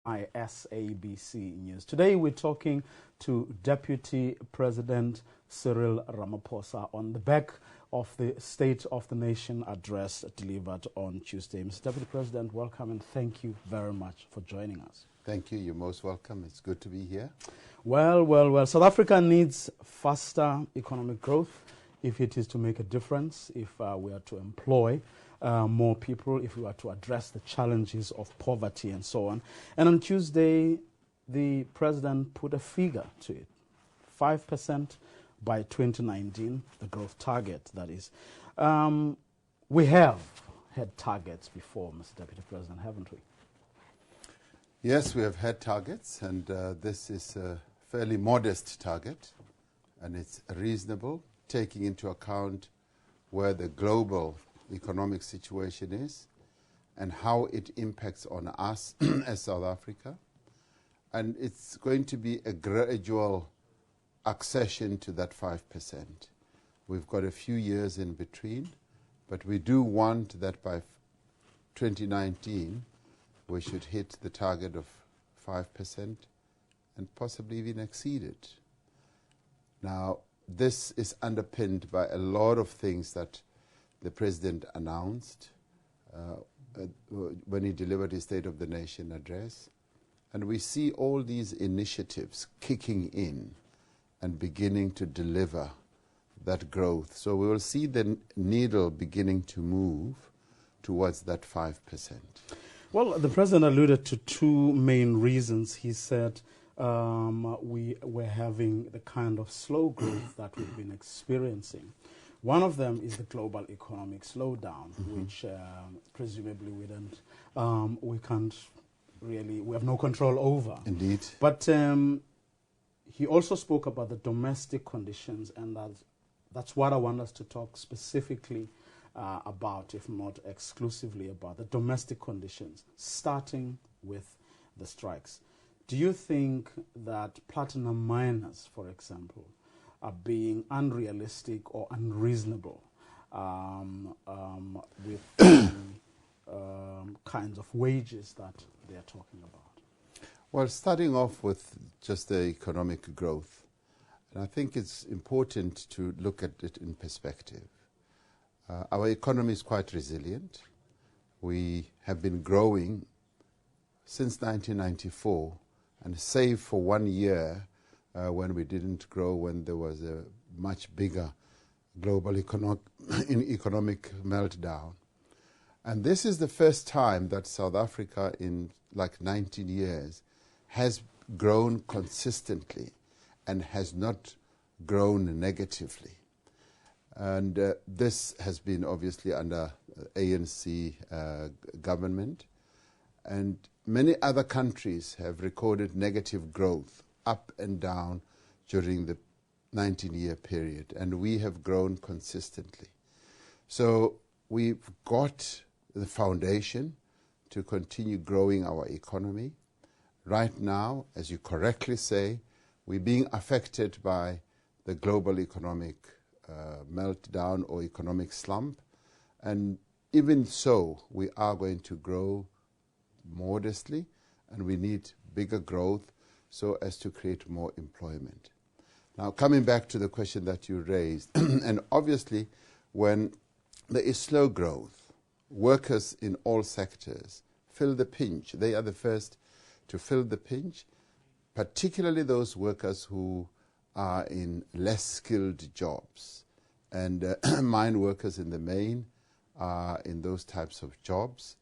SABC News. Today we're talking to Deputy President Cyril Ramaphosa on the back of the State of the Nation address delivered on Tuesday. Mr. Deputy President, welcome and thank you very much for joining us. Thank you. You're most welcome. It's good to be here. Well. South Africa needs faster economic growth if it is to make a difference, if we are to employ more people, if we are to address the challenges of poverty and so on. And on Tuesday, the president put a figure to it, 5% by 2019, the growth target, that is. We have had targets before, Mr. Deputy President, haven't we? Yes, we have had targets, and this is a fairly modest target, and it's reasonable, taking into account where the global economic situation is and how it impacts on us as South Africa. And it's going to be a gradual accession to that 5%. We've got a few years in between, but we do want that by 2019 we should hit the target of 5% and possibly even exceed it. Now, this is underpinned by a lot of things that the President announced when he delivered his State of the Nation address. And we see all these initiatives kicking in and beginning to deliver that growth. So we will see the needle beginning to move towards that 5%. Well, the President alluded to two main reasons. He said we're having the kind of slow growth that we've been experiencing. One of them is the global economic slowdown, which presumably we can't really, we have no control over. Indeed. But he also spoke about the domestic conditions, and that's what I want us to talk specifically about, if not exclusively about, the domestic conditions, starting with the strikes. Do you think that platinum miners, for example, are being unrealistic or unreasonable with kinds of wages that they are talking about? Well, starting off with just the economic growth, and I think it's important to look at it in perspective. Our economy is quite resilient. We have been growing since 1994, and save for 1 year when we didn't grow, when there was a much bigger global economic meltdown. And this is the first time that South Africa in like 19 years has grown consistently and has not grown negatively. And this has been obviously under ANC government. And many other countries have recorded negative growth up and down during the 19-year period, and we have grown consistently. So we've got the foundation to continue growing our economy. Right now, as you correctly say, we're being affected by the global economic meltdown or economic slump, and even so, we are going to grow modestly, and we need bigger growth so as to create more employment. Now, coming back to the question that you raised, and obviously when there is slow growth, workers in all sectors feel the pinch. They are the first to feel the pinch, particularly those workers who are in less skilled jobs. And mine workers in the main are in those types of jobs.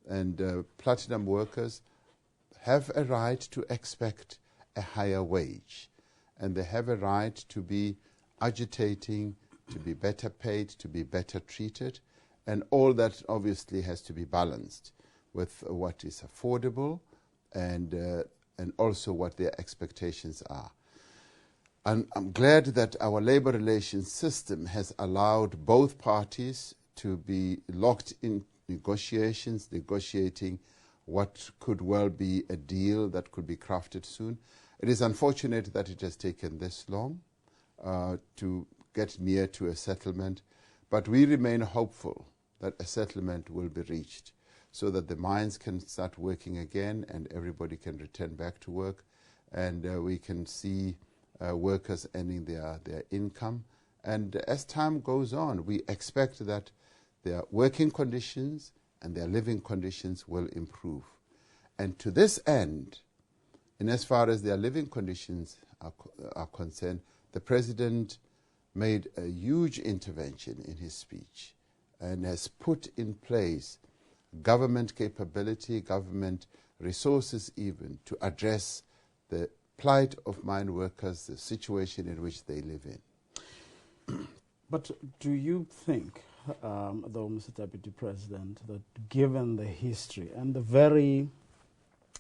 And platinum workers have a right to expect a higher wage, and they have a right to be agitating, to be better paid, to be better treated, and all that obviously has to be balanced with what is affordable and also what their expectations are. And I'm glad that our labor relations system has allowed both parties to be locked in negotiations, negotiating what could well be a deal that could be crafted soon. It is unfortunate that it has taken this long to get near to a settlement, but we remain hopeful that a settlement will be reached so that the mines can start working again and everybody can return back to work, and we can see workers earning their income. And as time goes on, we expect that their working conditions and their living conditions will improve. And to this end, in as far as their living conditions are concerned, the President made a huge intervention in his speech and has put in place government capability, government resources even, to address the plight of mine workers, the situation in which they live in. But do you think, though, Mr. Deputy President, that given the history and the very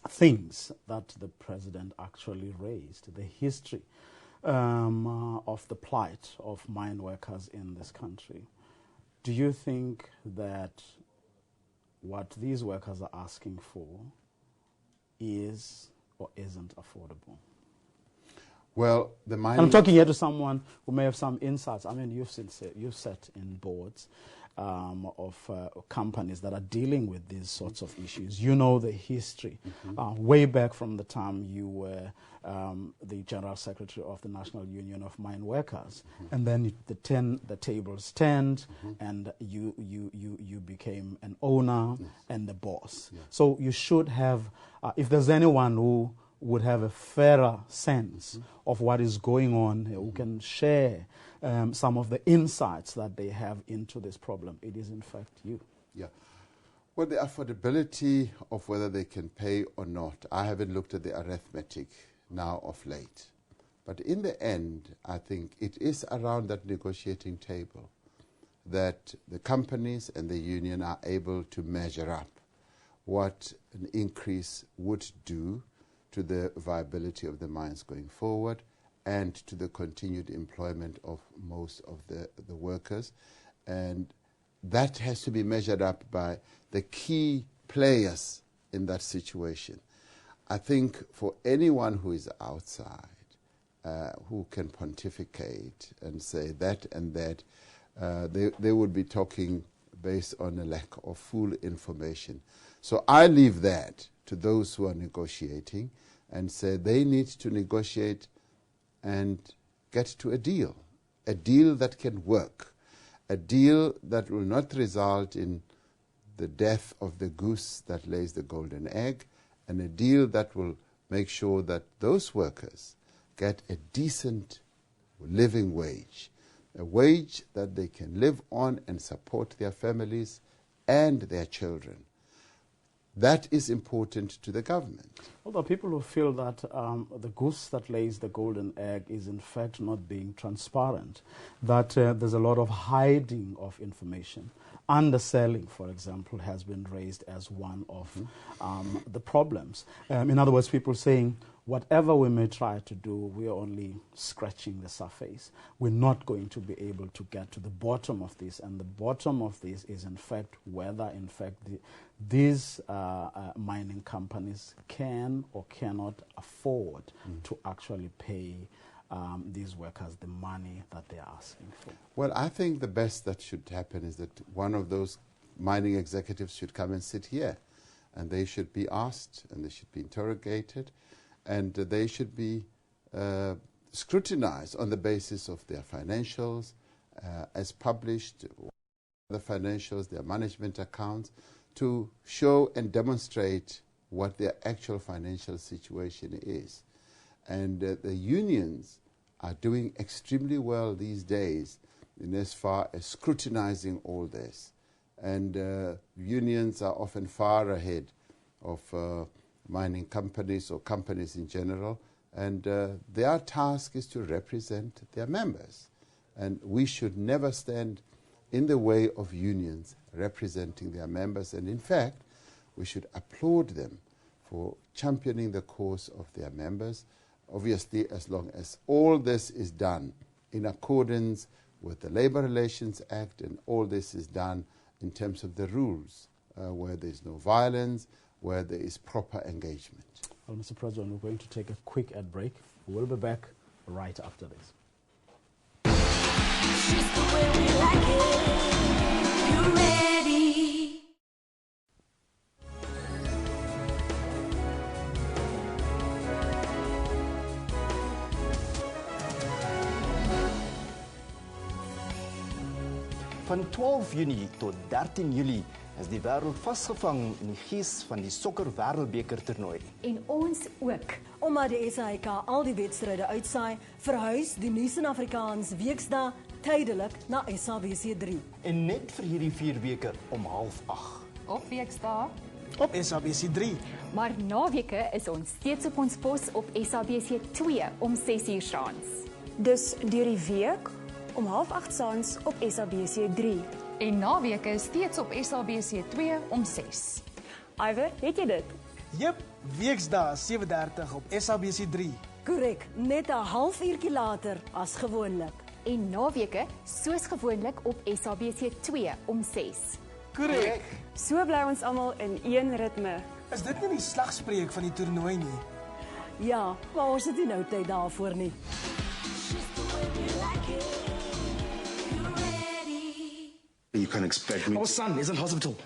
things that the President actually raised, the history of the plight of mine workers in this country, do you think that what these workers are asking for is or isn't affordable? Well, the mining... I'm talking here to someone who may have some insights. I mean, you've sat in boards of companies that are dealing with these sorts of issues. You know the history. Way back from the time you were the General Secretary of the National Union of Mine Workers, and then the tables turned, and you became an owner and the boss. So you should have, if there's anyone who would have a fairer sense of what is going on, who can share some of the insights that they have into this problem, it is in fact you. Yeah. Well, the affordability of whether they can pay or not, I haven't looked at the arithmetic now of late. But in the end, I think it is around that negotiating table that the companies and the union are able to measure up what an increase would do to the viability of the mines going forward and to the continued employment of most of the workers. And that has to be measured up by the key players in that situation. I think for anyone who is outside, who can pontificate and say that and that, they would be talking based on a lack of full information. So I leave that to those who are negotiating and say they need to negotiate and get to a deal that can work, a deal that will not result in the death of the goose that lays the golden egg, and a deal that will make sure that those workers get a decent living wage, a wage that they can live on and support their families and their children. That is important to the government. Although people who feel that the goose that lays the golden egg is in fact not being transparent, that there's a lot of hiding of information. Underselling, for example, has been raised as one of the problems. In other words, people saying, whatever we may try to do, we are only scratching the surface. We're not going to be able to get to the bottom of this. And the bottom of this is, in fact, whether, in fact, these mining companies can or cannot afford to actually pay these workers the money that they're asking for. Well, I think the best that should happen is that one of those mining executives should come and sit here, and they should be asked, and they should be interrogated, and they should be scrutinized on the basis of their financials as published, the financials, their management accounts, to show and demonstrate what their actual financial situation is. And the unions are doing extremely well these days in as far as scrutinizing all this. And unions are often far ahead of mining companies or companies in general, and their task is to represent their members. And we should never stand in the way of unions representing their members, and in fact, we should applaud them for championing the cause of their members, obviously as long as all this is done in accordance with the Labour Relations Act, and all this is done in terms of the rules, where there is no violence, where there is proper engagement. Well, Mr. President, we're going to take a quick ad break. We'll be back right after this. Just the way we like it. You ready? Van 12 Junie tot 13 Julie is die wêreld vasgevang in die gees van die sokker wêreldbeker toernooi. En ons ook. Omdat die SAIK al die wedstryde uitsaai, verhuis die Nuus en Afrikaans weksdae tydelik na SABC 3. En net vir hierdie 4 weke om 7:30. Op weksdae. Op SABC 3. Maar naweke is ons steeds op ons pos op SABC 2 om 6:00 saans. Dus deur die week om 7:30 saans op SABC 3. En naweke is steeds op SABC 2 om 6:00. Iwer, weet jy dit? Jep, weksdae 7:30 op SABC 3. Korrek, net 'n halfuurtjie later as gewoonlik. En naweke soos gewoonlik op SABC 2 om 6:00. Korrek. So bly ons almal in een ritme. Is dit nie die slagspreuk van die toernooi nie? Ja, maar ons het nie nou tyd daarvoor nie. You can expect me Our son is in hospital.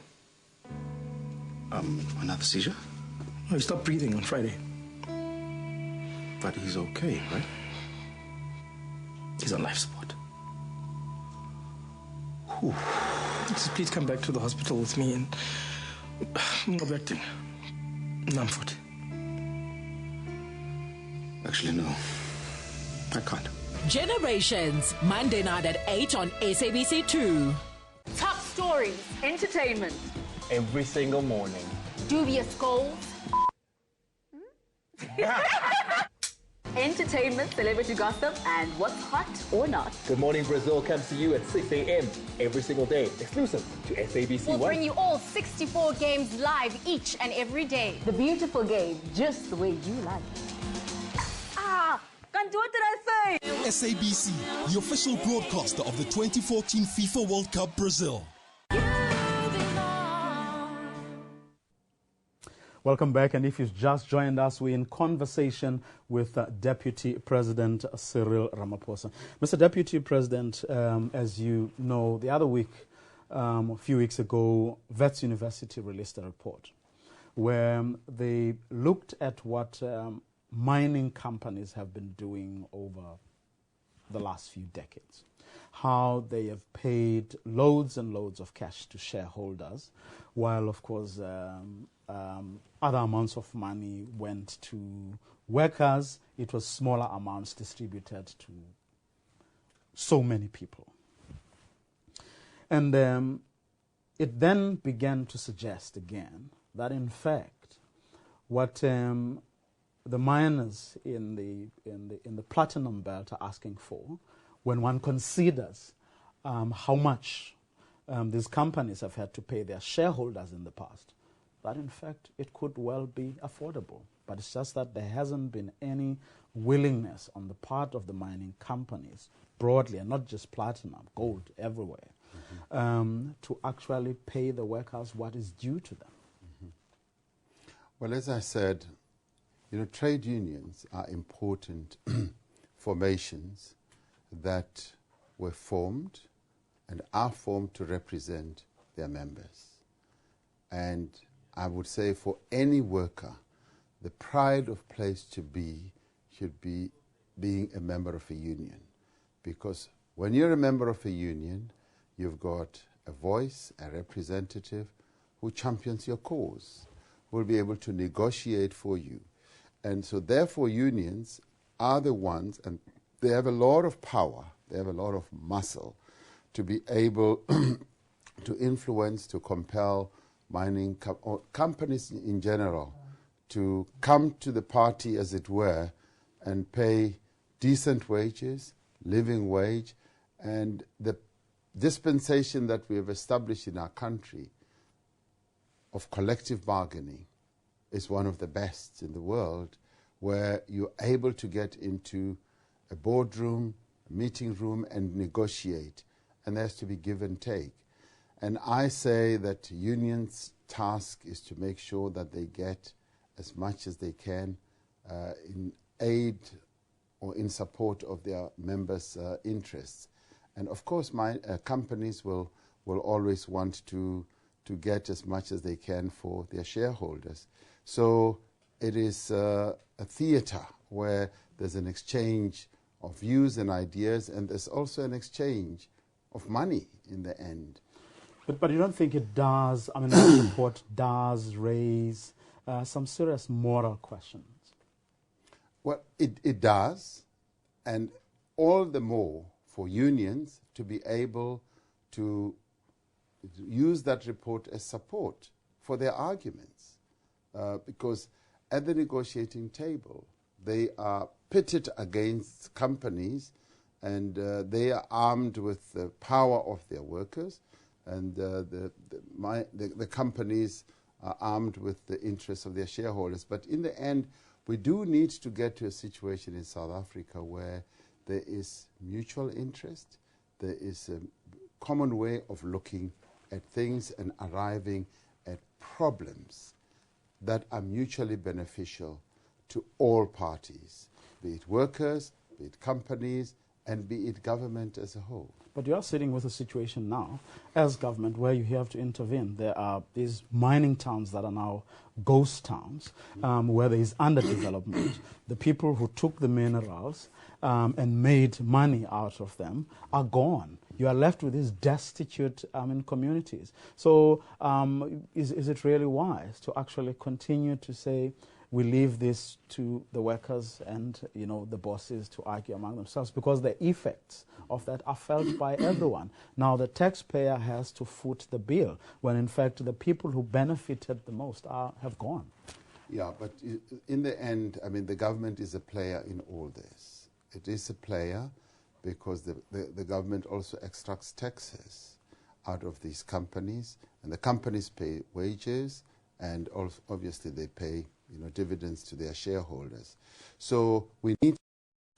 another seizure? No, he stopped breathing on Friday. But he's okay, right? He's on life support. Just please come back to the hospital with me and go back to Namford. Actually, no. I can't. Generations, Monday night at 8 on SABC2. Top stories, entertainment, Every single morning. dubious goals. Entertainment, celebrity gossip, and what's hot or not. Good Morning Brazil comes to you at 6 a.m. every single day, exclusive to SABC We'll One. bring you all 64 games live each and every day. The beautiful game, just the way you like it. Kantoor terug sê. SABC, the official broadcaster of the 2014 FIFA World Cup Brazil. Welcome back, and if you've just joined us, we're in conversation with Deputy President Cyril Ramaphosa. Mr. Deputy President, as you know, the other week, a few weeks ago, Wits University released a report where they looked at what mining companies have been doing over the last few decades. How they have paid loads and loads of cash to shareholders, while, of course, other amounts of money went to workers. It was smaller amounts distributed to so many people. And it then began to suggest again that, in fact, what the miners in the platinum belt are asking for, when one considers how much these companies have had to pay their shareholders in the past, that in fact it could well be affordable. But it's just that there hasn't been any willingness on the part of the mining companies broadly, and not just platinum, gold everywhere, to actually pay the workers what is due to them. Well, as I said, trade unions are important formations that were formed and are formed to represent their members. And I would say for any worker, the pride of place to be should be being a member of a union. Because when you're a member of a union, you've got a voice, a representative who champions your cause, who will be able to negotiate for you. And so therefore unions are the ones, and they have a lot of power, they have a lot of muscle to be able to influence, to compel mining or companies in general to come to the party, as it were, and pay decent wages, living wage, and the dispensation that we have established in our country of collective bargaining is one of the best in the world, where you're able to get into a boardroom, a meeting room, and negotiate, and there has to be give and take. And I say that unions' task is to make sure that they get as much as they can in aid or in support of their members' interests. And of course, companies will always want to get as much as they can for their shareholders. So it is a theater where there's an exchange of views and ideas, and there's also an exchange of money in the end. But you don't think it does, I mean, that report does raise some serious moral questions? Well, it does, and all the more for unions to be able to use that report as support for their arguments. Because at the negotiating table, they are pitted against companies, and they are armed with the power of their workers, and the companies are armed with the interests of their shareholders. But in the end, we do need to get to a situation in South Africa where there is mutual interest, there is a common way of looking at things and arriving at problems that are mutually beneficial to all parties, be it workers, be it companies, and be it government as a whole. But you are sitting with a situation now, as government, where you have to intervene. There are these mining towns that are now ghost towns, where there is underdevelopment. The people who took the minerals and made money out of them are gone. You are left with these destitute communities. So is it really wise to actually continue to say, we leave this to the workers and the bosses to argue among themselves, because the effects of that are felt by everyone? Now the taxpayer has to foot the bill, when in fact the people who benefited the most have gone. Yeah, but in the end, I mean, the government is a player in all this. It is a player because the government also extracts taxes out of these companies, and the companies pay wages, and also obviously they pay dividends to their shareholders. So we need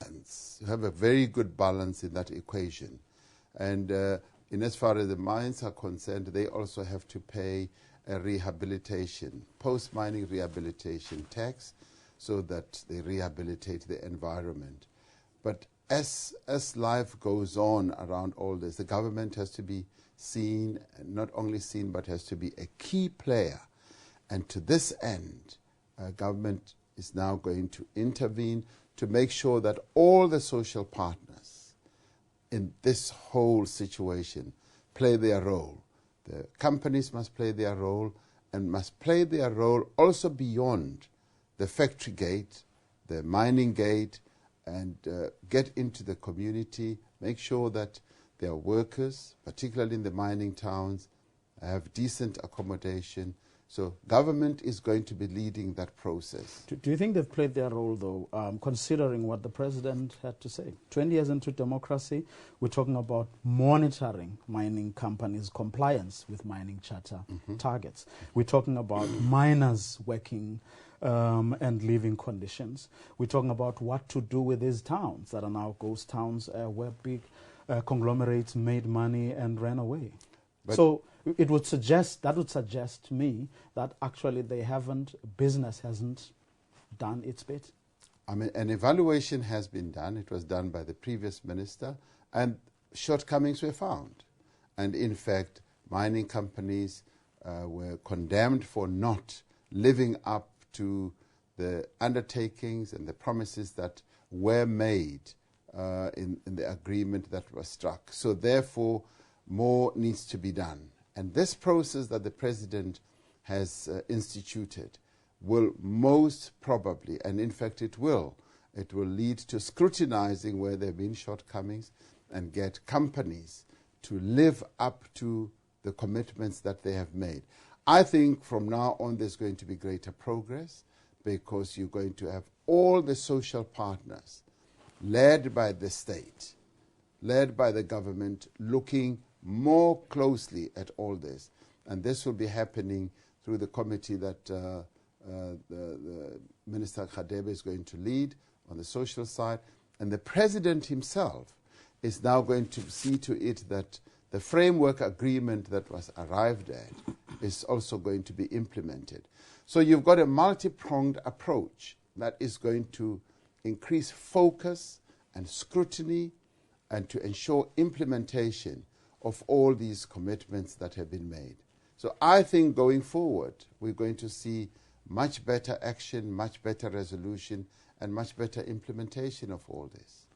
to have a very good balance in that equation. And in as far as the mines are concerned, they also have to pay a rehabilitation, post-mining rehabilitation tax, so that they rehabilitate the environment. But as life goes on around all this, the government has to be seen, and not only seen, but has to be a key player. And to this end, government is now going to intervene to make sure that all the social partners in this whole situation play their role. The companies must play their role, and must play their role also beyond the factory gate, the mining gate, and get into the community, make sure that their workers, particularly in the mining towns, have decent accommodation. So government is going to be leading that process. Do you think they've played their role, though, considering what the president had to say? 20 years into democracy, we're talking about monitoring mining companies' compliance with mining charter targets. We're talking about miners working and living conditions. We're talking about what to do with these towns that are now ghost towns where big conglomerates made money and ran away. But so it would suggest to me that actually business hasn't done its bit. I mean, an evaluation has been done. It was done by the previous minister, and shortcomings were found. And in fact, mining companies were condemned for not living up to the undertakings and the promises that were made in the agreement that was struck. So therefore, more needs to be done. And this process that the president has instituted will most probably, and in fact it will lead to scrutinizing where there have been shortcomings and get companies to live up to the commitments that they have made. I think from now on there's going to be greater progress, because you're going to have all the social partners led by the state, led by the government, looking more closely at all this. And this will be happening through the committee that the Minister Khadebe is going to lead on the social side. And the president himself is now going to see to it that the framework agreement that was arrived at is also going to be implemented. So you've got a multi-pronged approach that is going to increase focus and scrutiny and to ensure implementation of all these commitments that have been made. So I think going forward, we're going to see much better action, much better resolution, and much better implementation of all this.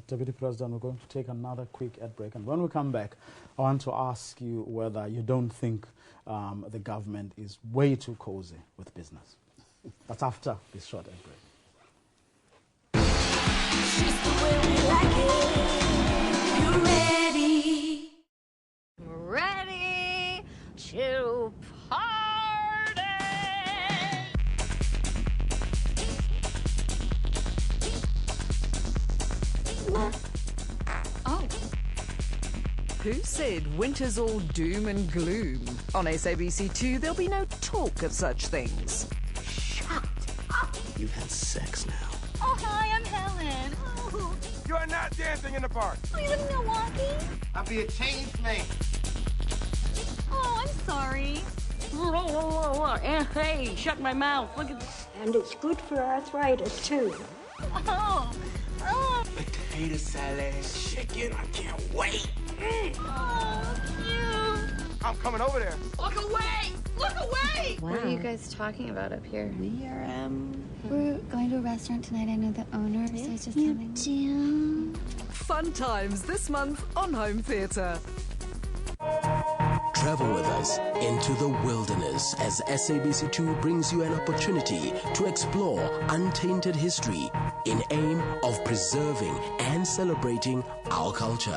Deputy President, we're going to take another quick ad break. And when we come back, I want to ask you whether you don't think the government is way too cozy with business. That's after this short ad break. Just the way we like it. You ready? Ready to party! Oh. Who said winter's all doom and gloom? On SABC2, there'll be no talk of such things. Shut up! You've had sex now. Oh, hi, I'm Helen. Oh. You are not dancing in the park. Oh, you live in Milwaukee? I'll be a changed man. Oh, I'm sorry. Hey, shut my mouth. Look at this. And it's good for arthritis, too. Oh. Oh. Potato salad, chicken, I can't wait. Oh, cute. I'm coming over there. Look away! Look away! Wow. What are you guys talking about up here? We're going to a restaurant tonight. I know the owner, so it's just coming. Do. Fun times this month on Home Theatre. Travel with us into the wilderness as SABC2 brings you an opportunity to explore untainted history in aim of preserving and celebrating our culture.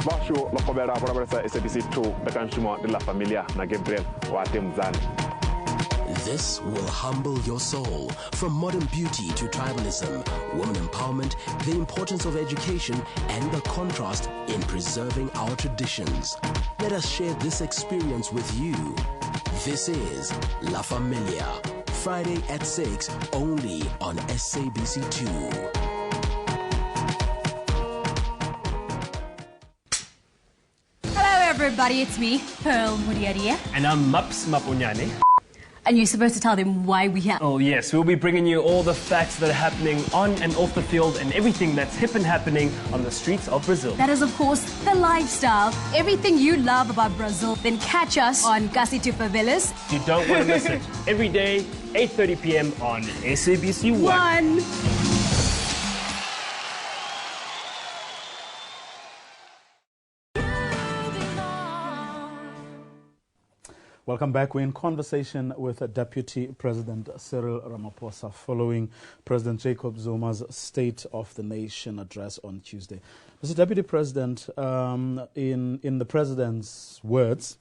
Baixo lo coberá para essa SABC2 da canchuma de la familia na Gabriel Watemzan. This will humble your soul. From modern beauty to tribalism, women empowerment, the importance of education, and the contrast in preserving our traditions. Let us share this experience with you. This is La Familia, Friday at 6, only on SABC2. Hello everybody, it's me, Pearl Muriaria. And I'm Maps Mapunyane. And you're supposed to tell them why we're here. Oh yes, we'll be bringing you all the facts that are happening on and off the field and everything that's hip and happening on the streets of Brazil. That is, of course, the lifestyle. Everything you love about Brazil. Then catch us on Casi to Favelas. You don't want to miss it. Every day, 8:30 p.m. on SABC 1. Welcome back. We're in conversation with Deputy President Cyril Ramaphosa following President Jacob Zuma's State of the Nation address on Tuesday. Mr. Deputy President, in the President's words,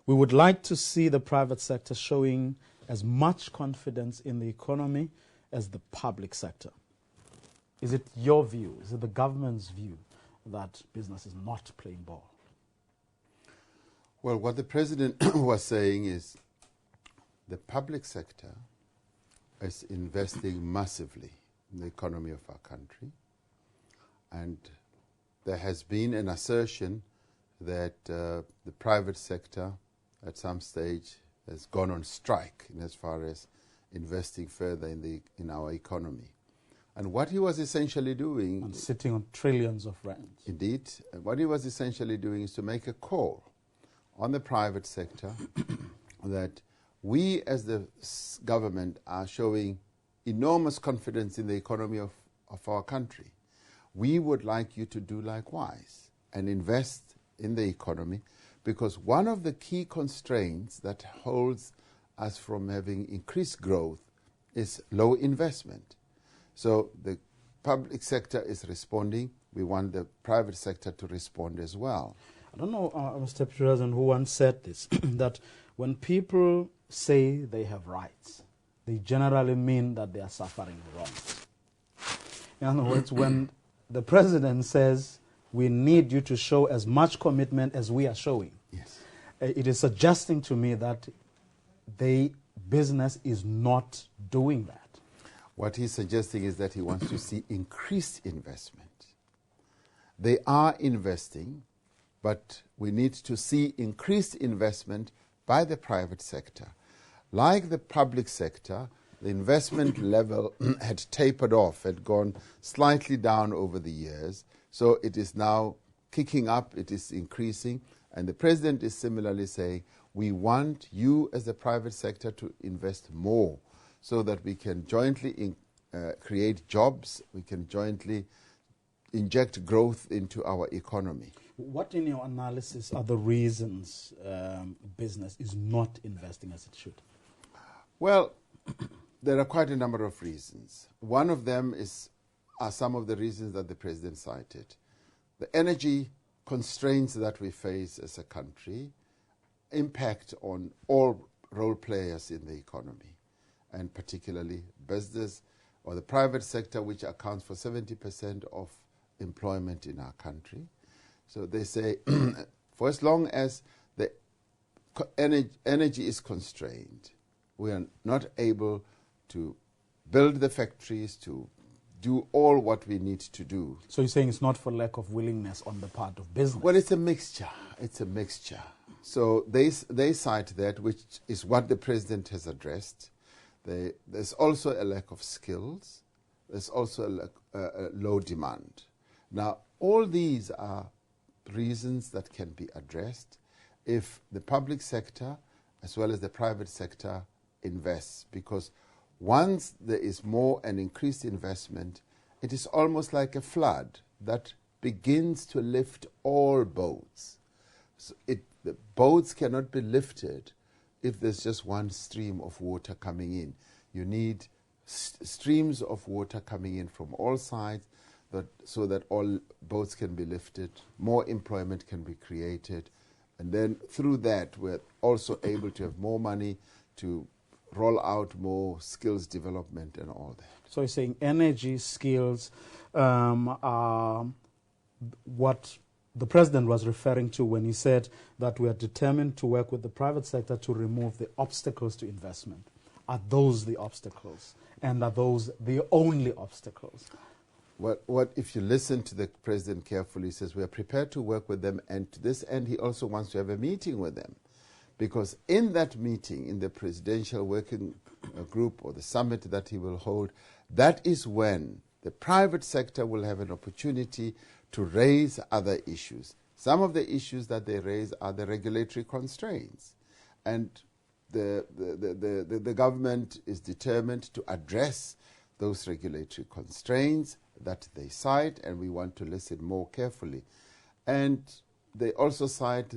we would like to see the private sector showing as much confidence in the economy as the public sector. Is it your view, is it the government's view that business is not playing ball? Well, what the President was saying is the public sector is investing massively in the economy of our country. And there has been an assertion that the private sector at some stage has gone on strike in as far as investing further in our economy. And what he was essentially doing... And sitting on trillions of rands. Indeed. What he was essentially doing is to make a call on the private sector that we as the government are showing enormous confidence in the economy of our country. We would like you to do likewise and invest in the economy, because one of the key constraints that holds us from having increased growth is low investment. So the public sector is responding. We want the private sector to respond as well. I don't know, Mr. President, who once said this, that when people say they have rights, they generally mean that they are suffering wrongs. In other words, when the President says we need you to show as much commitment as we are showing, yes, it is suggesting to me that business is not doing that. What he's suggesting is that he wants to see increased investment. They are investing, but we need to see increased investment by the private sector. Like the public sector, the investment level had tapered off, had gone slightly down over the years. So it is now kicking up, it is increasing. And the President is similarly saying, We want you as the private sector to invest more so that we can jointly create jobs, we can jointly inject growth into our economy. What in your analysis are the reasons business is not investing as it should? Well, there are quite a number of reasons. One of them are some of the reasons that the President cited. The energy constraints that we face as a country impact on all role players in the economy, and particularly business or the private sector, which accounts for 70% of employment in our country. So they say, for as long as the energy is constrained, we are not able to build the factories, to do all what we need to do. So you're saying it's not for lack of willingness on the part of business? Well, it's a mixture. It's a mixture. So they cite that, which is what the President has addressed. There's also a lack of skills. There's also a low demand. Now, all these are reasons that can be addressed if the public sector as well as the private sector invests, because once there is more and increased investment, it is almost like a flood that begins to lift all boats. So the boats cannot be lifted if there's just one stream of water coming in. You need streams of water coming in from all sides so that all boats can be lifted, more employment can be created, and then through that we're also able to have more money to roll out more skills development and all that. So you're saying energy, skills are what the President was referring to when he said that we are determined to work with the private sector to remove the obstacles to investment. Are those the obstacles? And are those the only obstacles? What if you listen to the President carefully, he says we are prepared to work with them, and to this end he also wants to have a meeting with them. Because in that meeting, in the presidential working group or the summit that he will hold, that is when the private sector will have an opportunity to raise other issues. Some of the issues that they raise are the regulatory constraints. And the government is determined to address those regulatory constraints that they cite, and we want to listen more carefully. And they also cite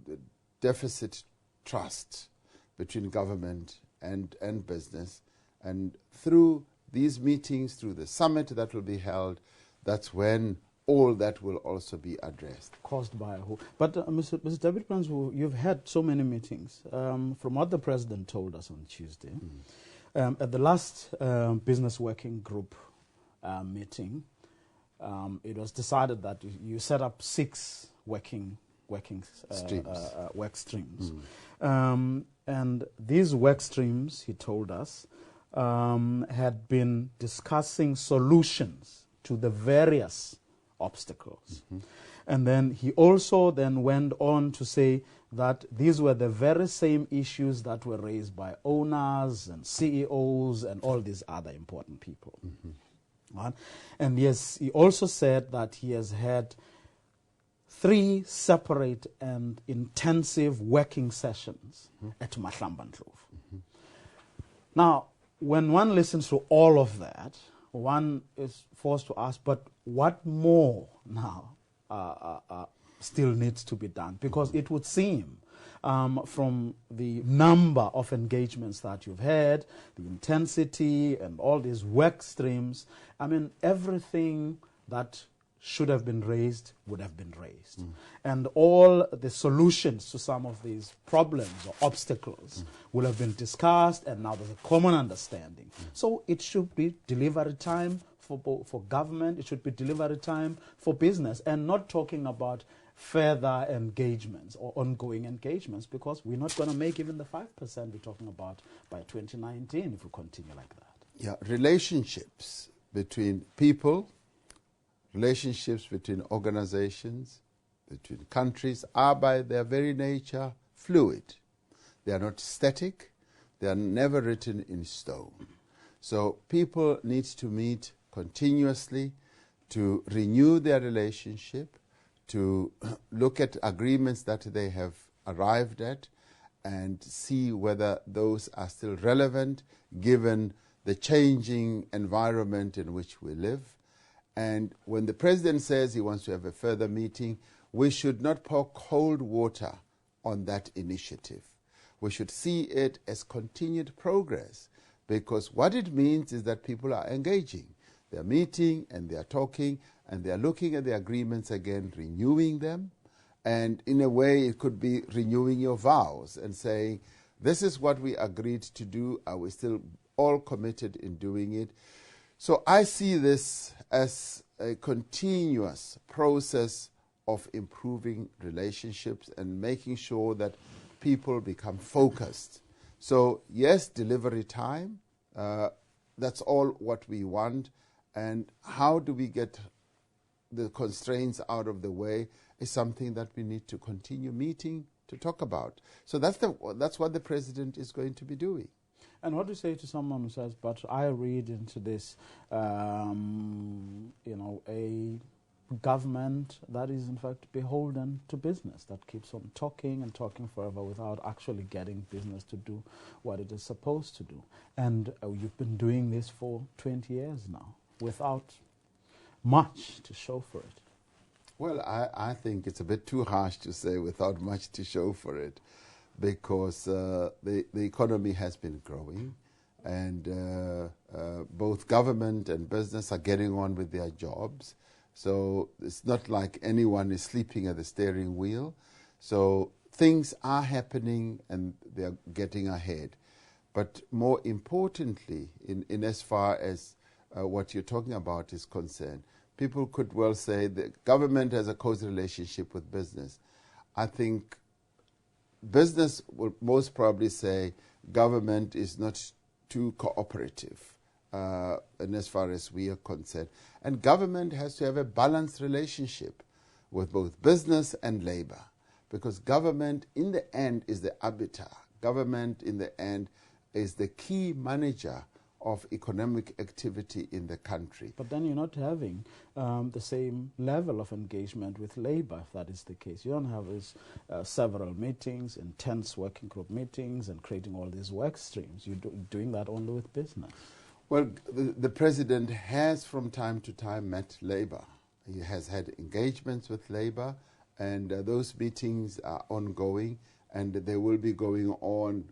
the deficit trust between government and business. And through these meetings, through the summit that will be held, that's when all that will also be addressed. Caused by who? But Mr. David Pranzo, you've had so many meetings. From what the President told us on Tuesday, at the last business working group meeting, it was decided that you set up 6 work streams. And these work streams, he told us, had been discussing solutions to the various obstacles. And then he also then went on to say that these were the very same issues that were raised by owners and CEOs and all these other important people. Right? And yes, he also said that he has had 3 separate and intensive working sessions at Mahlambandlovu. Now, when one listens to all of that, one is forced to ask, but what more now still needs to be done? Because it would seem from the number of engagements that you've had, the intensity and all these work streams, I mean, everything that should have been raised would have been raised. And all the solutions to some of these problems or obstacles will have been discussed, and now there's a common understanding. So it should be delivery time for government, it should be delivery time for business, and not talking about further engagements or ongoing engagements, because we're not going to make even the 5% we're talking about by 2019 if we continue like that. Yeah, relationships between people, relationships between organizations, between countries are by their very nature fluid. They are not static. They are never written in stone. So people need to meet continuously to renew their relationship, to look at agreements that they have arrived at, and see whether those are still relevant given the changing environment in which we live. And when the president says he wants to have a further meeting, we should not pour cold water on that initiative. We should see it as continued progress, because what it means is that people are engaging. They're meeting and they're talking and they're looking at the agreements again, renewing them. And in a way, it could be renewing your vows and saying, this is what we agreed to do. Are we still all committed in doing it? So I see this as a continuous process of improving relationships and making sure that people become focused. So yes, delivery time, that's all what we want. And how do we get the constraints out of the way is something that we need to continue meeting to talk about. So that's what the president is going to be doing. And what do you say to someone who says, but I read into this, a government that is in fact beholden to business, that keeps on talking and talking forever without actually getting business to do what it is supposed to do. And you've been doing this for 20 years now without much to show for it. Well, I think it's a bit too harsh to say without much to show for it, because the economy has been growing, and both government and business are getting on with their jobs. So it's not like anyone is sleeping at the steering wheel. So things are happening and they're getting ahead. But more importantly, in as far as what you're talking about is concerned, people could well say the government has a close relationship with business. I think business will most probably say government is not too cooperative, and as far as we are concerned. And government has to have a balanced relationship with both business and labor, because government in the end is the arbiter. Government in the end is the key manager of economic activity in the country. But then you're not having the same level of engagement with labor, if that is the case. You don't have these several meetings, intense working group meetings, and creating all these work streams. You're doing that only with business. Well, the president has from time to time met labor. He has had engagements with labor, and those meetings are ongoing, and they will be going on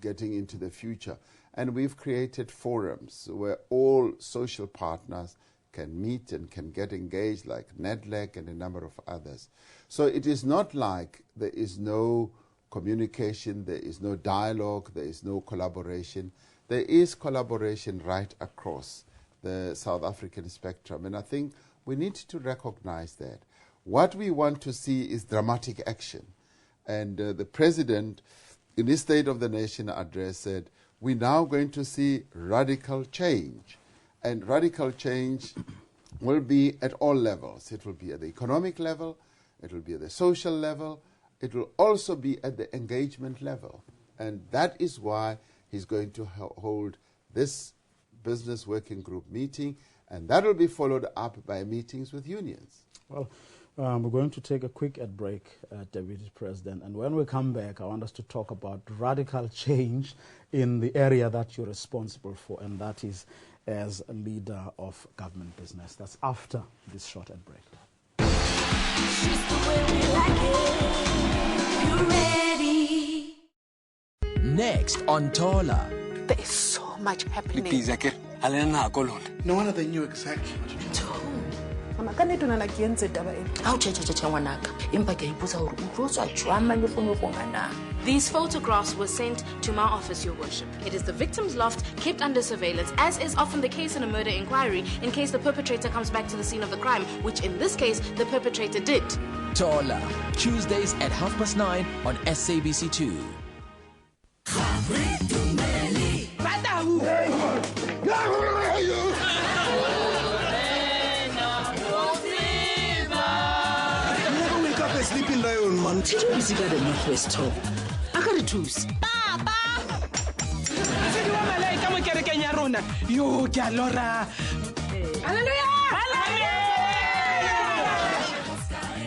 getting into the future. And we've created forums where all social partners can meet and can get engaged, like NEDLEC and a number of others. So it is not like there is no communication, there is no dialogue, there is no collaboration. There is collaboration right across the South African spectrum, and I think we need to recognize that. What we want to see is dramatic action. And the president, in his State of the Nation address, said, we're now going to see radical change. And radical change will be at all levels. It will be at the economic level, it will be at the social level, it will also be at the engagement level. And that is why he's going to hold this business working group meeting, and that will be followed up by meetings with unions. Well, we're going to take a quick ad break, Deputy President, and when we come back, I want us to talk about radical change in the area that you're responsible for, and that is as a leader of government business. That's after this short ad break. Just the way we like it. You ready? Next on Tola. There is so much happening. No wonder they knew exactly what you did. These photographs were sent to my office, Your Worship. It is the victim's loft kept under surveillance, as is often the case in a murder inquiry, in case the perpetrator comes back to the scene of the crime, which in this case, the perpetrator did. Tola, Tuesdays at 9:30 on SABC 2. Sleeping lion, man. Did you busy got the Northwest top? I got a tools.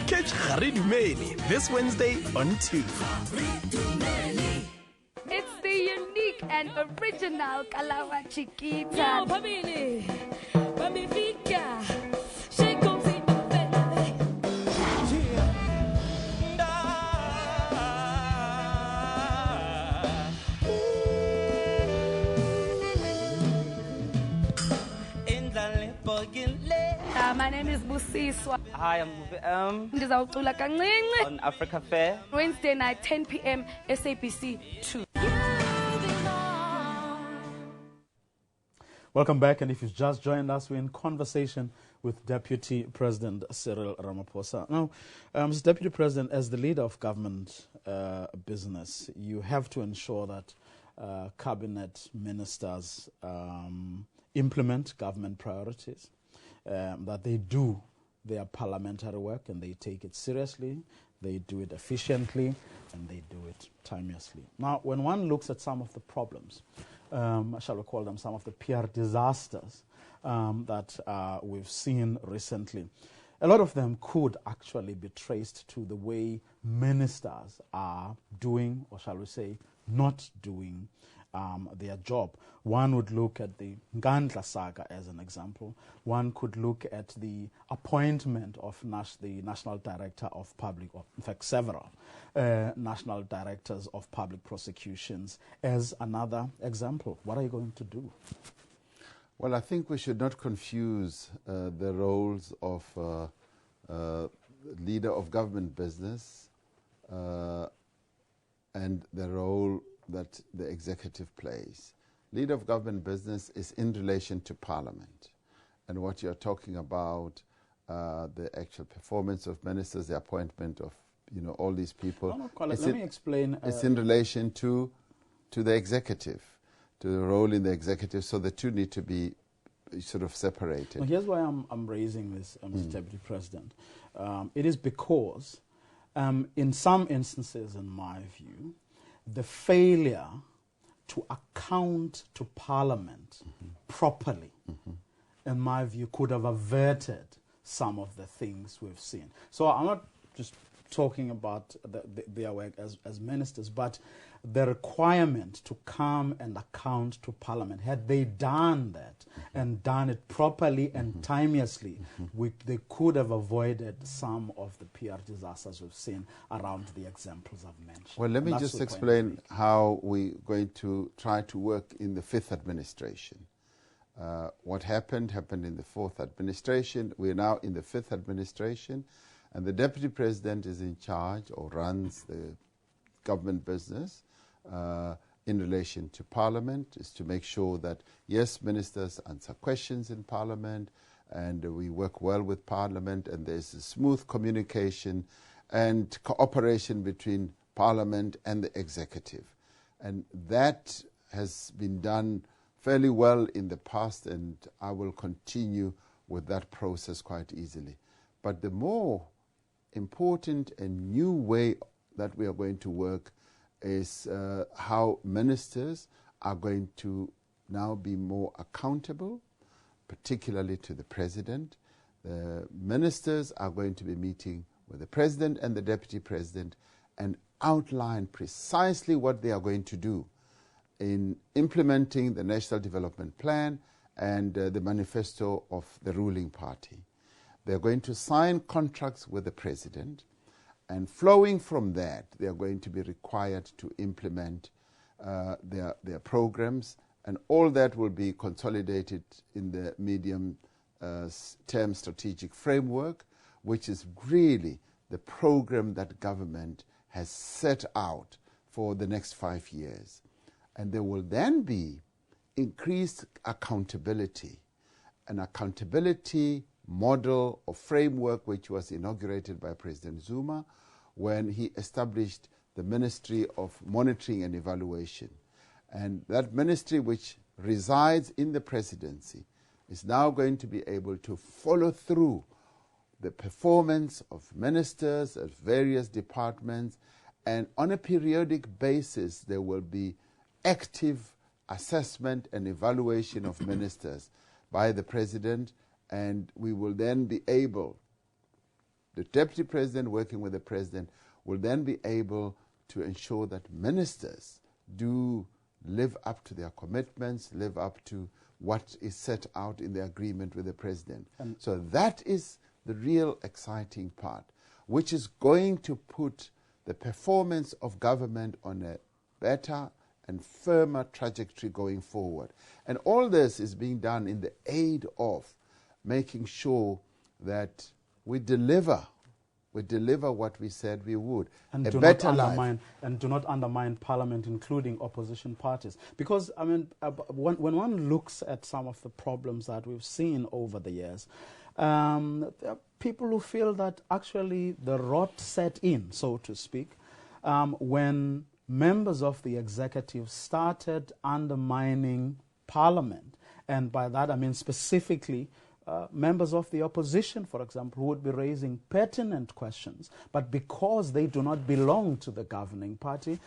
Catch Harid Meli this Wednesday on 2. and original Kalawa Chiquita. Yo, family, Bambi Fika, she comes in the family. My name is Busiswa. Hi, I'm Vuyo. Ndizawucula kancinci. On Africa Fair. Wednesday night, 10 p.m. SABC 2. Welcome back, and if you've just joined us, we're in conversation with Deputy President Cyril Ramaphosa. Now, Mr. Deputy President, as the leader of government business, you have to ensure that cabinet ministers implement government priorities, that they do their parliamentary work and they take it seriously, they do it efficiently, and they do it timeously. Now, when one looks at some of the problems, shall we call them some of the PR disasters that we've seen recently, a lot of them could actually be traced to the way ministers are doing, or shall we say, not doing their job. One would look at the Ngandla saga as an example. One could look at the appointment of the National Director of Public, or in fact several National Directors of Public Prosecutions as another example. What are you going to do? Well, I think we should not confuse the roles of leader of government business and the role that the executive plays. Leader of government business is in relation to Parliament, and what you're talking about, the actual performance of ministers, the appointment of all these people. Let me explain. It's in relation to the executive, to the role in the executive. So the two need to be sort of separated. Well, here's why I'm raising this, Mr. Deputy President. It is because, in some instances, in my view, the failure to account to Parliament properly, in my view, could have averted some of the things we've seen. So I'm not just talking about their work as ministers, but the requirement to come and account to Parliament. Had they done that and done it properly and timeously, they could have avoided some of the PR disasters we've seen around the examples I've mentioned. Well, let me just explain how we're going to try to work in the fifth administration. What happened in the fourth administration. We're now in the fifth administration, and the Deputy President is in charge or runs the government business in relation to Parliament, is to make sure that, yes, ministers answer questions in Parliament, and we work well with Parliament, and there's a smooth communication and cooperation between Parliament and the executive. And that has been done fairly well in the past, and I will continue with that process quite easily. But the more important and new way that we are going to work is how ministers are going to now be more accountable, particularly to the President. The ministers are going to be meeting with the President and the Deputy President and outline precisely what they are going to do in implementing the National Development Plan and the manifesto of the ruling party. They're going to sign contracts with the President, and flowing from that, they are going to be required to implement their programs, and all that will be consolidated in the medium-term strategic framework, which is really the program that government has set out for the next 5 years. And there will then be increased accountability, an accountability model or framework which was inaugurated by President Zuma when he established the Ministry of Monitoring and Evaluation. And that ministry, which resides in the presidency, is now going to be able to follow through the performance of ministers of various departments, and on a periodic basis there will be active assessment and evaluation of ministers by the President, and we will then be able, the Deputy President working with the President, will then be able to ensure that ministers do live up to their commitments, live up to what is set out in the agreement with the president. And so that is the real exciting part, which is going to put the performance of government on a better and firmer trajectory going forward. And all this is being done in the aid of making sure that we deliver what we said we would. And a do better not life. do not undermine Parliament, including opposition parties. Because, I mean, when one looks at some of the problems that we've seen over the years, there are people who feel that actually the rot set in, so to speak, when members of the executive started undermining Parliament. And by that I mean specifically members of the opposition, for example, who would be raising pertinent questions, but because they do not belong to the governing party,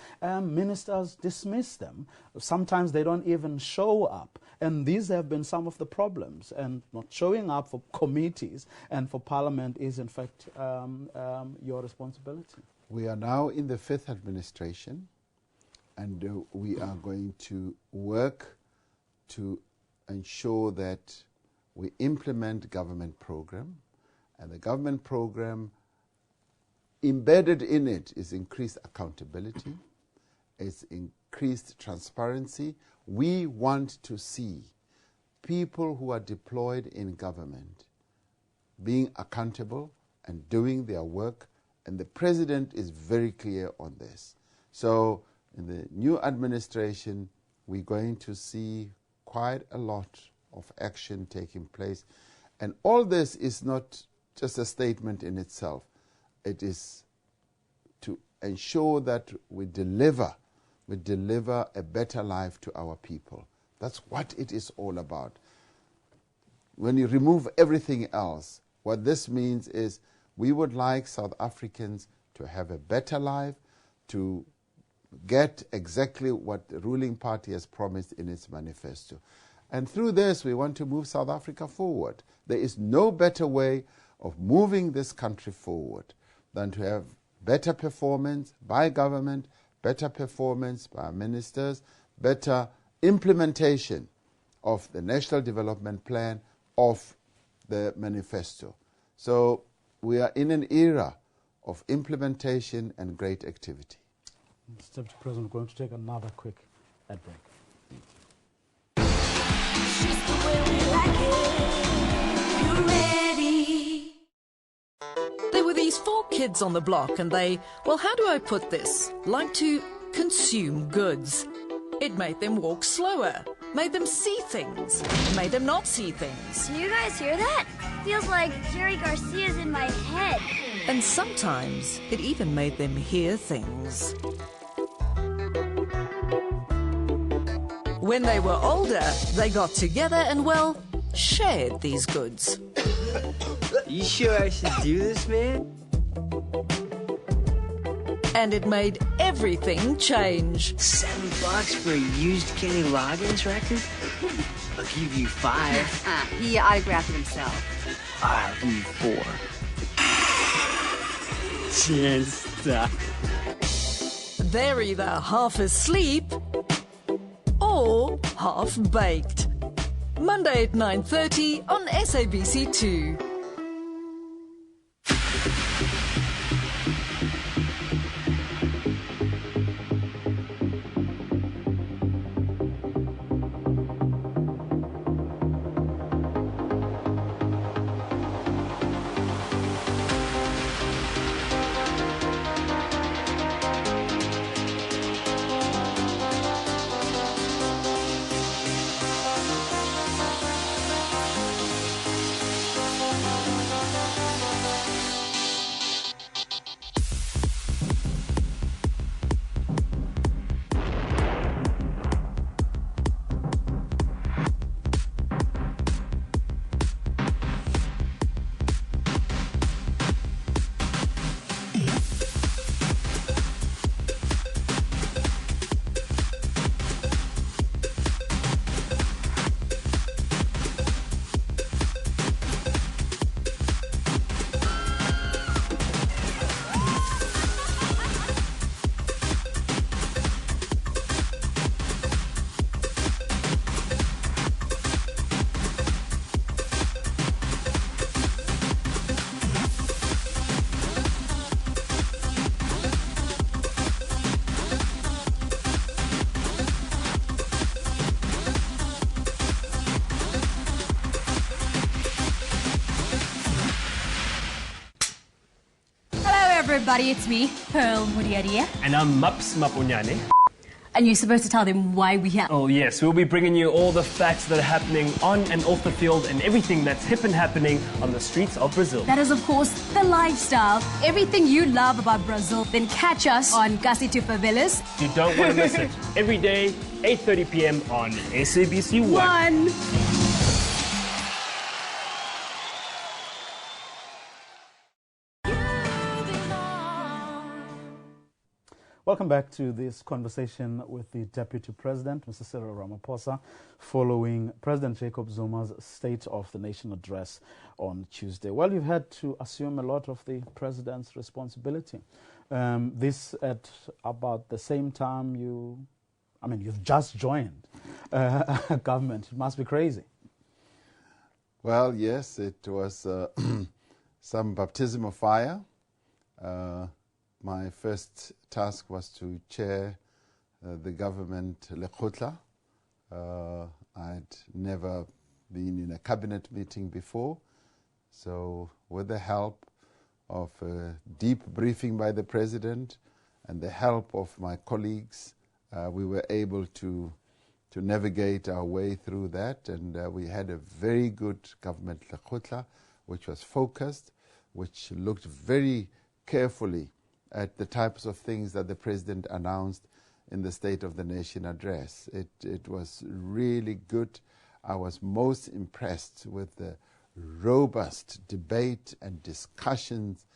ministers dismiss them. Sometimes they don't even show up. And these have been some of the problems. And not showing up for committees and for Parliament is, in fact, your responsibility. We are now in the 5th administration, and we are going to work to ensure that we implement government program, and the government program, embedded in it is increased accountability, it's increased transparency. We want to see people who are deployed in government being accountable and doing their work, and the president is very clear on this. So in the new administration, we're going to see quite a lot of action taking place. And all this is not just a statement in itself. It is to ensure that we deliver a better life to our people. That's what it is all about. When you remove everything else, what this means is we would like South Africans to have a better life, to get exactly what the ruling party has promised in its manifesto. And through this, we want to move South Africa forward. There is no better way of moving this country forward than to have better performance by government, better performance by ministers, better implementation of the National Development Plan, of the manifesto. So we are in an era of implementation and great activity. Mr. Deputy President, we're going to take another quick ad break. There were these 4 kids on the block and they, well, how do I put this, like to consume goods. It made them walk slower, made them see things, made them not see things. Do you guys hear that? Feels like Jerry Garcia's in my head. And sometimes it even made them hear things. When they were older, they got together and, well, shared these goods. You sure I should do this, man? And it made everything change. $7 for a used Kenny Loggins record? I'll give you 5. He autographed it himself. I'll give you 4. Just They're either half asleep or half-baked. Monday at 9:30 on SABC 2. everybody, it's me, Pearl Muriaria. And I'm Maps Mapunyane. And you're supposed to tell them why we're here. Oh yes, we'll be bringing you all the facts that are happening on and off the field and everything that's hip and happening on the streets of Brazil. That is, of course, the lifestyle. Everything you love about Brazil. Then catch us on Casi to Favelas. You don't want to miss it. Every day, 8:30 p.m. on SABC 1. Welcome back to this conversation with the Deputy President, Mr. Cyril Ramaphosa, following President Jacob Zuma's State of the Nation address on Tuesday. Well, you've had to assume a lot of the President's responsibility. This at about the same time you've just joined a government. It must be crazy. Well, yes, it was some baptism of fire. My first task was to chair the government lekgotla. I'd never been in a cabinet meeting before, so with the help of a deep briefing by the president and the help of my colleagues, we were able to navigate our way through that, and we had a very good government lekgotla, which was focused, which looked very carefully at the types of things that the President announced in the State of the Nation address. It was really good. I was most impressed with the robust debate and discussions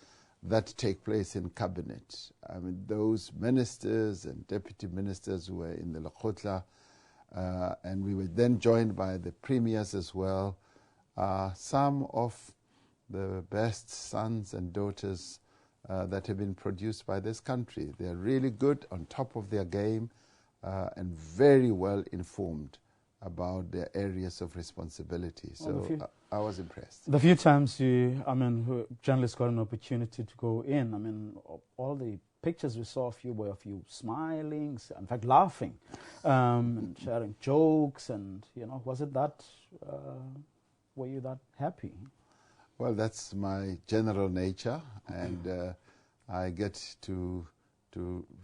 that take place in Cabinet. I mean, those ministers and deputy ministers who were in the lekgotla, and we were then joined by the premiers as well, some of the best sons and daughters that have been produced by this country. They're really good, on top of their game, and very well informed about their areas of responsibility. So I was impressed. The few times journalists got an opportunity to go in, all the pictures we saw of you were of you smiling, in fact laughing, and sharing jokes, and was it that, were you that happy? Well, that's my general nature, and I get to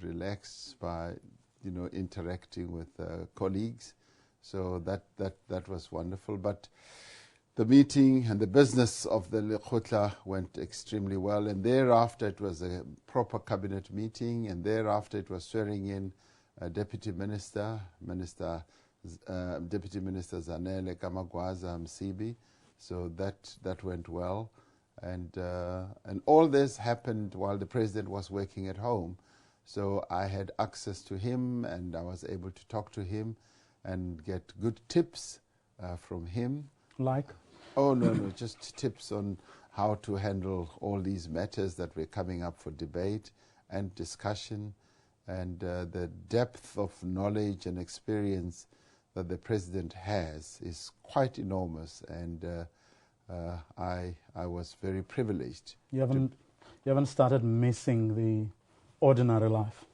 relax by, interacting with colleagues. So that was wonderful. But the meeting and the business of the lekgotla went extremely well, and thereafter it was a proper cabinet meeting, and thereafter it was swearing in Deputy Minister Zanele Kamagwaza Msibi. So that went well, and all this happened while the president was working at home. So I had access to him, and I was able to talk to him and get good tips from him. Like? Oh, no, just tips on how to handle all these matters that were coming up for debate and discussion, and the depth of knowledge and experience that the president has is quite enormous, and I was very privileged. You haven't started missing the ordinary life?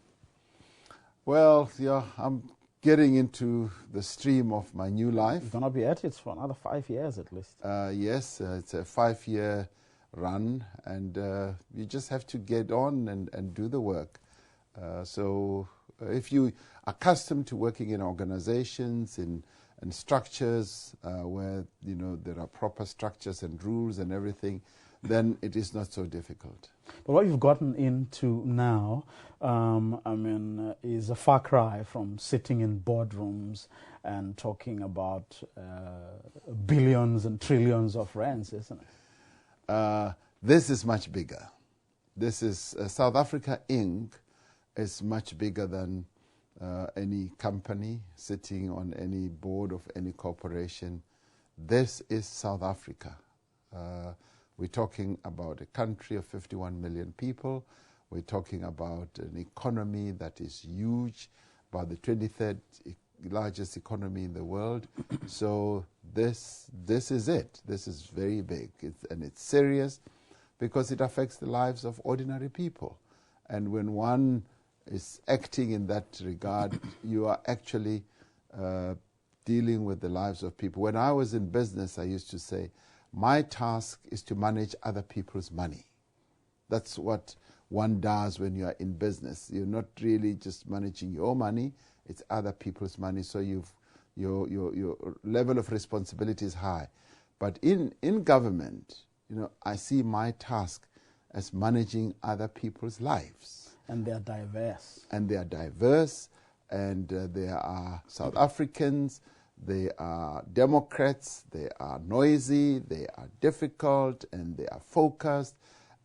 Well, yeah, I'm getting into the stream of my new life. You're going to be at it for another 5 years at least. Yes, it's a 5-year run, and you just have to get on and do the work. So if you are accustomed to working in organizations and structures where there are proper structures and rules and everything, then it is not so difficult. But what you've gotten into now, is a far cry from sitting in boardrooms and talking about billions and trillions of rands, isn't it? This is much bigger. This is South Africa Inc. is much bigger than any company sitting on any board of any corporation. This is South Africa. We're talking about a country of 51 million people. We're talking about an economy that is huge, about the 23rd largest economy in the world. So this is it. This is very big, and it's serious because it affects the lives of ordinary people. And when one is acting in that regard, you are actually dealing with the lives of people. When I was in business, I used to say, my task is to manage other people's money. That's what one does when you are in business. You're not really just managing your money, it's other people's money, so your level of responsibility is high. But in government, I see my task as managing other people's lives. And they are diverse. And they are diverse, and there are South Africans, they are Democrats, they are noisy, they are difficult, and they are focused,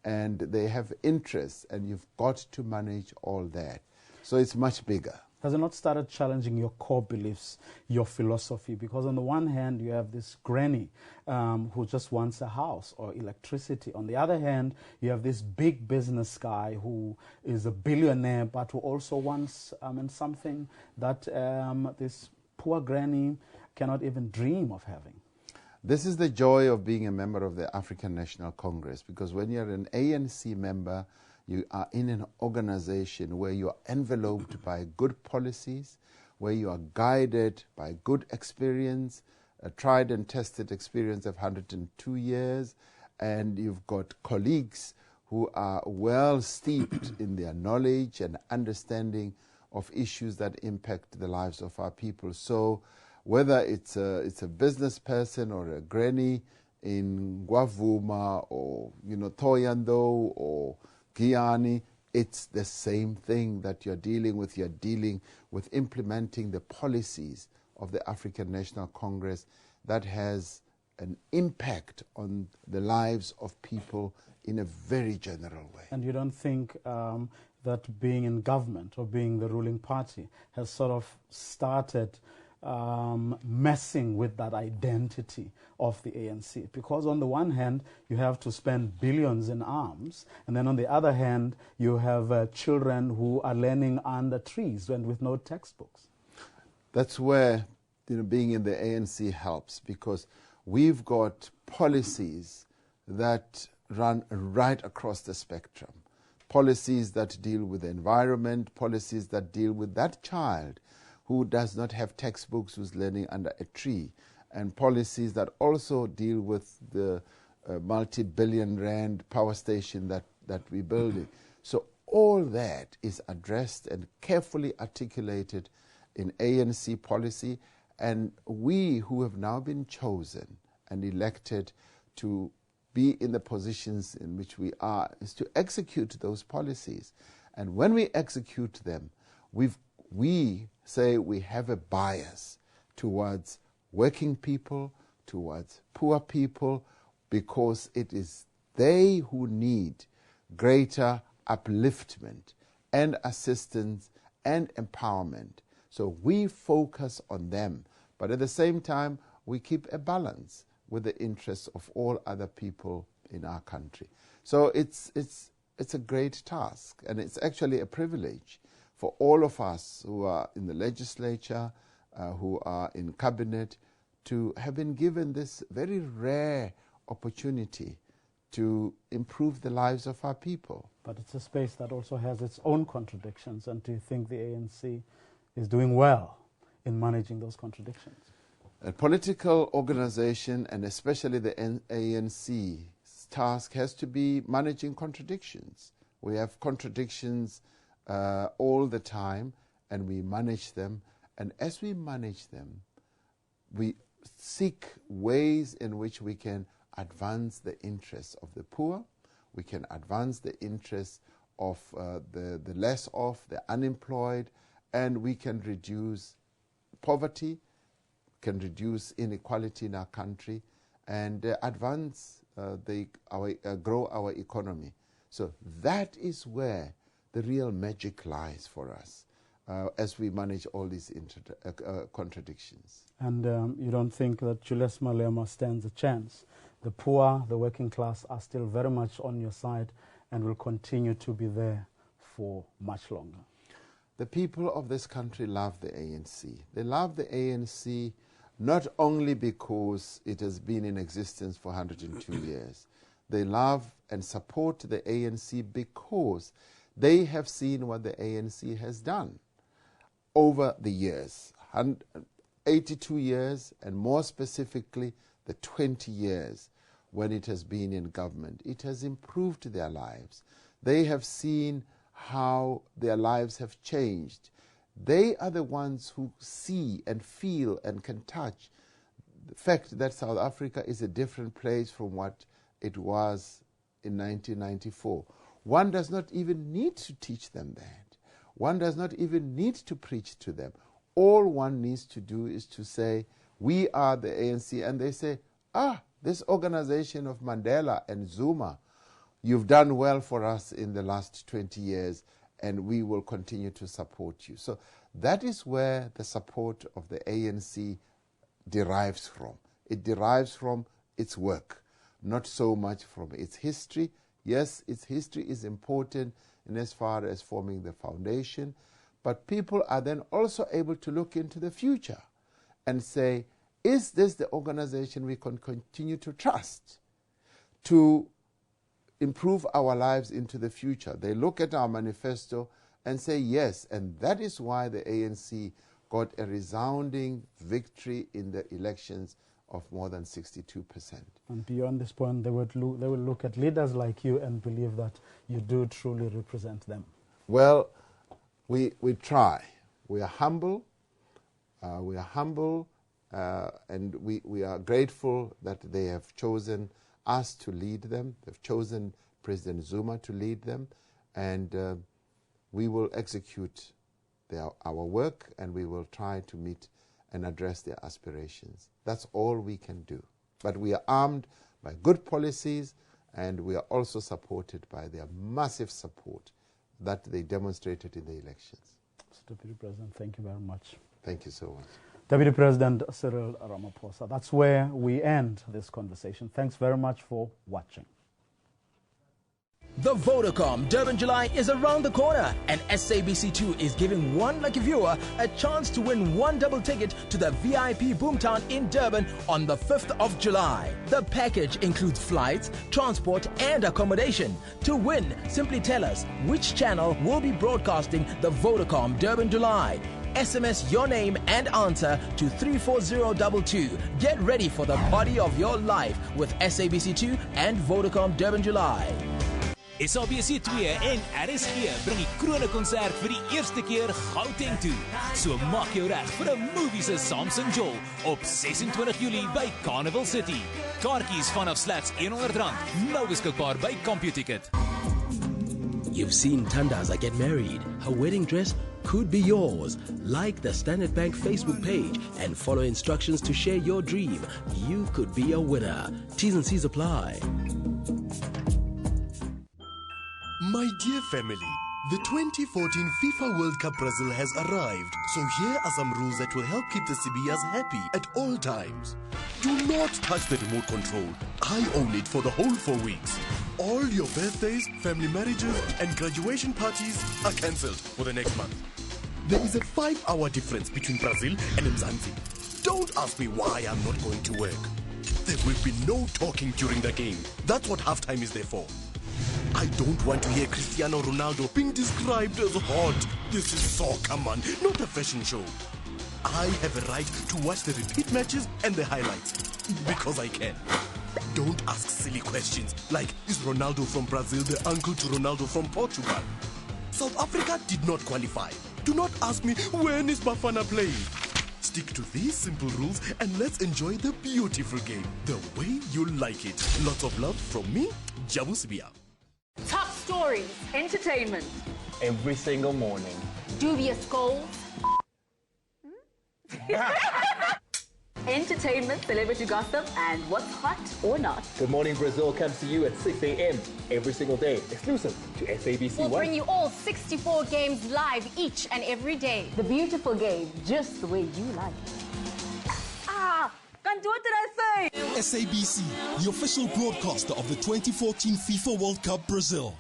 and they have interests, and you've got to manage all that. So it's much bigger. Has it not started challenging your core beliefs, your philosophy? Because on the one hand, you have this granny who just wants a house or electricity. On the other hand, you have this big business guy who is a billionaire, but who also wants something that this poor granny cannot even dream of having. This is the joy of being a member of the African National Congress, because when you're an ANC member, you are in an organization where you are enveloped by good policies, where you are guided by good experience, a tried and tested experience of 102 years, and you've got colleagues who are well steeped in their knowledge and understanding of issues that impact the lives of our people. So whether it's a business person or a granny in Guavuma or Thoyando or Guyani, it's the same thing that you're dealing with. You're dealing with implementing the policies of the African National Congress that has an impact on the lives of people in a very general way. And you don't think that being in government or being the ruling party has sort of started messing with that identity of the ANC? Because on the one hand, you have to spend billions in arms, and then on the other hand, you have children who are learning under trees and with no textbooks. That's where being in the ANC helps, because we've got policies that run right across the spectrum. Policies that deal with the environment, policies that deal with that child who does not have textbooks, who's learning under a tree, and policies that also deal with the multi-billion rand power station that we're building. So all that is addressed and carefully articulated in ANC policy, and we who have now been chosen and elected to be in the positions in which we are is to execute those policies. And when we execute them, we say we have a bias towards working people, towards poor people, because it is they who need greater upliftment and assistance and empowerment. So we focus on them, but at the same time, we keep a balance with the interests of all other people in our country. So it's a great task, and it's actually a privilege for all of us who are in the legislature, who are in cabinet, to have been given this very rare opportunity to improve the lives of our people. But it's a space that also has its own contradictions, and do you think the ANC is doing well in managing those contradictions? A political organization, and especially the ANC's task, has to be managing contradictions. We have contradictions all the time, and we manage them. And as we manage them, we seek ways in which we can advance the interests of the poor, we can advance the interests of the less off, the unemployed, and we can reduce poverty, can reduce inequality in our country, and advance grow our economy. So that is where the real magic lies for us as we manage all these contradictions. And you don't think that Julius Malema stands a chance? The poor, the working class are still very much on your side and will continue to be there for much longer. The people of this country love the ANC. They love the ANC not only because it has been in existence for 102 years. They love and support the ANC because they have seen what the ANC has done over the years, 82 years, and more specifically, the 20 years when it has been in government. It has improved their lives. They have seen how their lives have changed. They are the ones who see and feel and can touch the fact that South Africa is a different place from what it was in 1994. One does not even need to teach them that. One does not even need to preach to them. All one needs to do is to say, we are the ANC, and they say, this organization of Mandela and Zuma, you've done well for us in the last 20 years, and we will continue to support you. So that is where the support of the ANC derives from. It derives from its work, not so much from its history. Yes, its history is important in as far as forming the foundation, but people are then also able to look into the future and say, is this the organization we can continue to trust to improve our lives into the future? They look at our manifesto and say yes, and that is why the ANC got a resounding victory in the elections of more than 62%. And beyond this point, they will look at leaders like you and believe that you do truly represent them. Well, we try. We are humble. And we are grateful that they have chosen us to lead them. They've chosen President Zuma to lead them, and we will execute our work, and we will try to meet and address their aspirations. That's all we can do. But we are armed by good policies, and we are also supported by their massive support that they demonstrated in the elections. Deputy President, thank you very much. Thank you so much. Deputy President Cyril Ramaphosa. That's where we end this conversation. Thanks very much for watching. The Vodacom Durban July is around the corner, and SABC2 is giving one lucky viewer a chance to win one double ticket to the VIP Boomtown in Durban on the 5th of July. The package includes flights, transport, and accommodation. To win, simply tell us which channel will be broadcasting the Vodacom Durban July. SMS your name and answer to 34022. Get ready for the party of your life with SABC2 and Vodacom Durban July. SABC 2 en RSG bring die Krone konsert vir die eerste keer Gauteng toe. So maak jou reg vir 'n moviese Samson Joel op 26 Julie by Carnival City. Kaartjies vanaf slegs R100, nou beskikbaar by CompuTicket. You've seen Tandaza get married. Her wedding dress could be yours. Like the Standard Bank Facebook page and follow instructions to share your dream. You could be a winner. T's and C's apply. My dear family, the 2014 FIFA World Cup Brazil has arrived. So here are some rules that will help keep the CBS happy at all times. Do not touch the remote control. I own it for the whole 4 weeks. All your birthdays, family marriages, and graduation parties are cancelled for the next month. There is a 5-hour difference between Brazil and Mzansi. Don't ask me why I'm not going to work. There will be no talking during the game. That's what halftime is there for. I don't want to hear Cristiano Ronaldo being described as hot. This is soccer, man, not a fashion show. I have a right to watch the repeat matches and the highlights, because I can. Don't ask silly questions like, is Ronaldo from Brazil the uncle to Ronaldo from Portugal? South Africa did not qualify. Do not ask me, when is Bafana playing? Stick to these simple rules and let's enjoy the beautiful game, the way you like it. Lots of love from me, Jabu Sibia. Top stories, entertainment, Every single morning. dubious goals, entertainment, celebrity gossip, and what's hot or not. Good Morning Brazil comes to you at 6 a.m. every single day, exclusive to SABC We'll 1. bring you all 64 games live each and every day. The beautiful game, just the way you like it. Can't do what did I say? SABC, the official broadcaster of the 2014 FIFA World Cup Brazil.